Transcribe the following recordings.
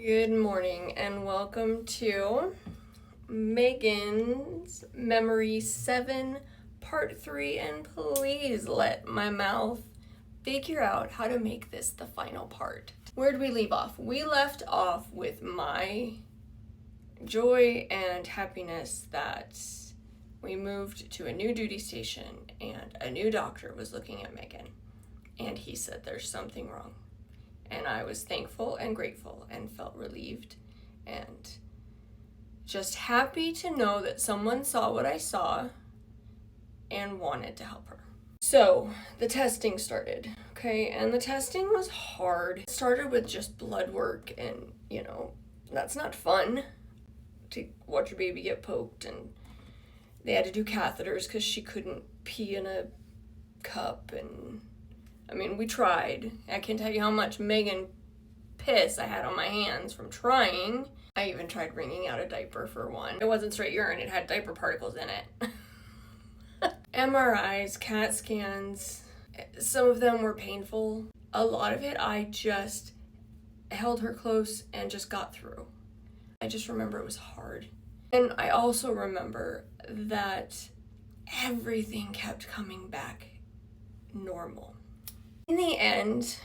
Good morning and welcome to Megan's Memory 7 Part 3, and please let my mouth figure out how to make this the final part. Where did we leave off? We left off with my joy and happiness that we moved to a new duty station and a new doctor was looking at Megan and he said there's something wrong. And I was thankful and grateful and felt relieved and just happy to know that someone saw what I saw and wanted to help her. So the testing started, okay? And the testing was hard. It started with just blood work and, that's not fun to watch your baby get poked, and they had to do catheters because she couldn't pee in a cup, and we tried. I can't tell you how much Megan piss I had on my hands from trying. I even tried wringing out a diaper for one. It wasn't straight urine, it had diaper particles in it. MRIs, CAT scans, some of them were painful. A lot of it I just held her close and just got through. I just remember it was hard. And I also remember that everything kept coming back normal. In the end,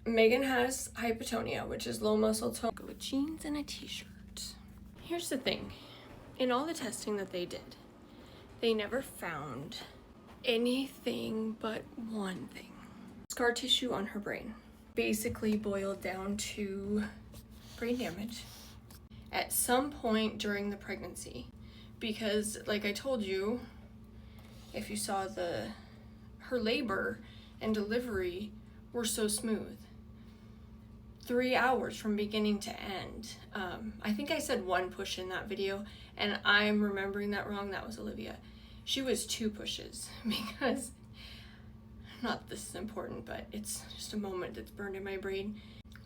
Megan has hypotonia, which is low muscle tone. Go with jeans and a t-shirt. Here's the thing. In all the testing that they did, they never found anything but one thing. Scar tissue on her brain. Basically boiled down to brain damage at some point during the pregnancy. Because, like I told you, if you saw her labor and delivery were so smooth. 3 hours from beginning to end. I think I said 1 push in that video, and I'm remembering that wrong. That was Olivia. She was 2 pushes because, not this is important, but it's just a moment that's burned in my brain.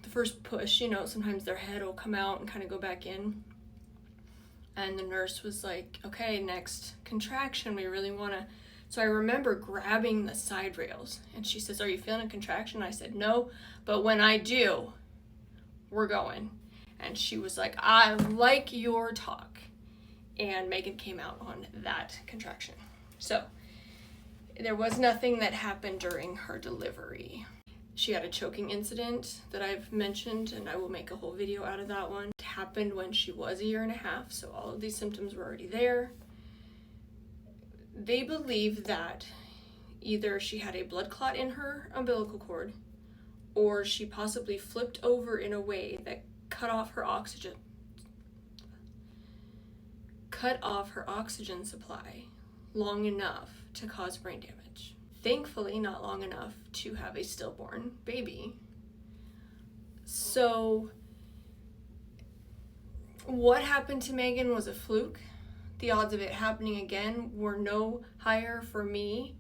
The first push, sometimes their head will come out and kind of go back in. And the nurse was like, okay, next contraction, we really want to. So I remember grabbing the side rails, and she says, are you feeling a contraction? I said, no, but when I do, we're going. And she was like, I like your talk. And Megan came out on that contraction. So there was nothing that happened during her delivery. She had a choking incident that I've mentioned, and I will make a whole video out of that one. It happened when she was 1.5 years, so all of these symptoms were already there. They believe that either she had a blood clot in her umbilical cord or she possibly flipped over in a way that cut off her oxygen supply long enough to cause brain damage. Thankfully, not long enough to have a stillborn baby. So what happened to Megan was a fluke. The odds of it happening again were no higher for me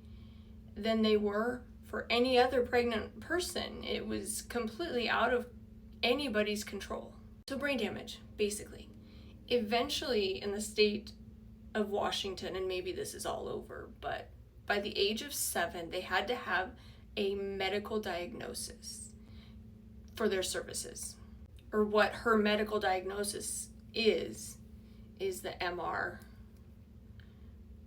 than they were for any other pregnant person. It was completely out of anybody's control. So brain damage, basically. Eventually, in the state of Washington, and maybe this is all over, but by the age of 7, they had to have a medical diagnosis for their services. Or what her medical diagnosis is the MR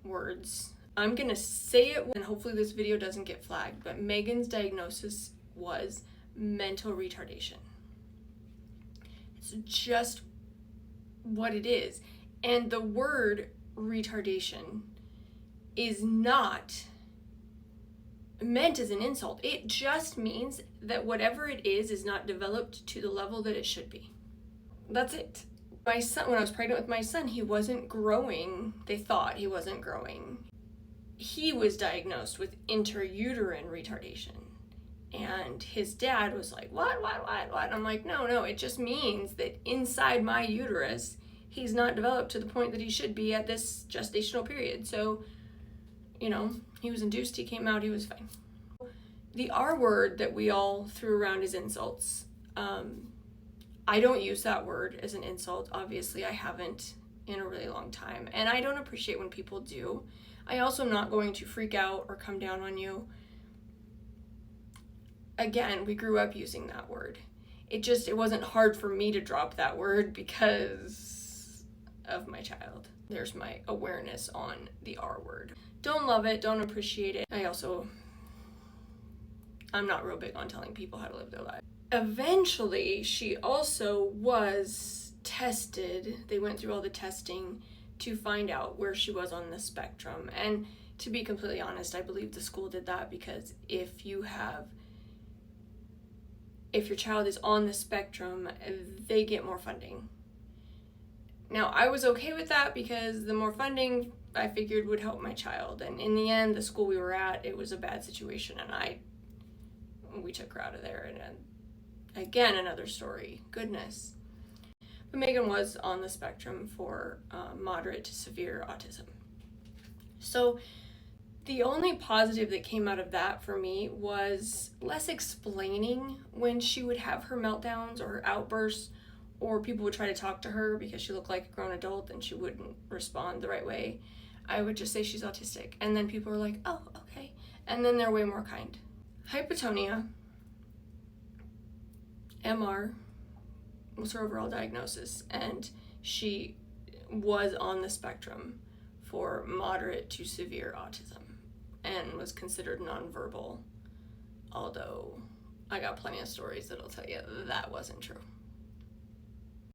words. I'm gonna say it, and hopefully this video doesn't get flagged, but Megan's diagnosis was mental retardation. It's just what it is. And the word retardation is not meant as an insult. It just means that whatever it is not developed to the level that it should be. That's it. My son, when I was pregnant with my son, he wasn't growing. They thought he wasn't growing. He was diagnosed with intrauterine retardation. And his dad was like, what? And I'm like, no, it just means that inside my uterus, he's not developed to the point that he should be at this gestational period. So, he was induced, he came out, he was fine. The R word that we all threw around as insults, I don't use that word as an insult. Obviously, I haven't in a really long time. And I don't appreciate when people do. I also am not going to freak out or come down on you. Again, we grew up using that word. it wasn't hard for me to drop that word because of my child. There's my awareness on the R word. Don't love it, don't appreciate it. I'm not real big on telling people how to live their life. Eventually, she also was tested. They went through all the testing to find out where she was on the spectrum. And to be completely honest, I believe the school did that because if your child is on the spectrum, they get more funding. Now, I was okay with that because the more funding I figured would help my child. And in the end, the school we were at, it was a bad situation, and we took her out of there. And again, another story. Goodness. But Megan was on the spectrum for moderate to severe autism. So the only positive that came out of that for me was less explaining when she would have her meltdowns or her outbursts, or people would try to talk to her because she looked like a grown adult and she wouldn't respond the right way. I would just say she's autistic, and then people are like, oh, okay. And then they're way more kind. Hypotonia, MR, was her overall diagnosis, and she was on the spectrum for moderate to severe autism and was considered nonverbal, although I got plenty of stories that'll tell you that wasn't true.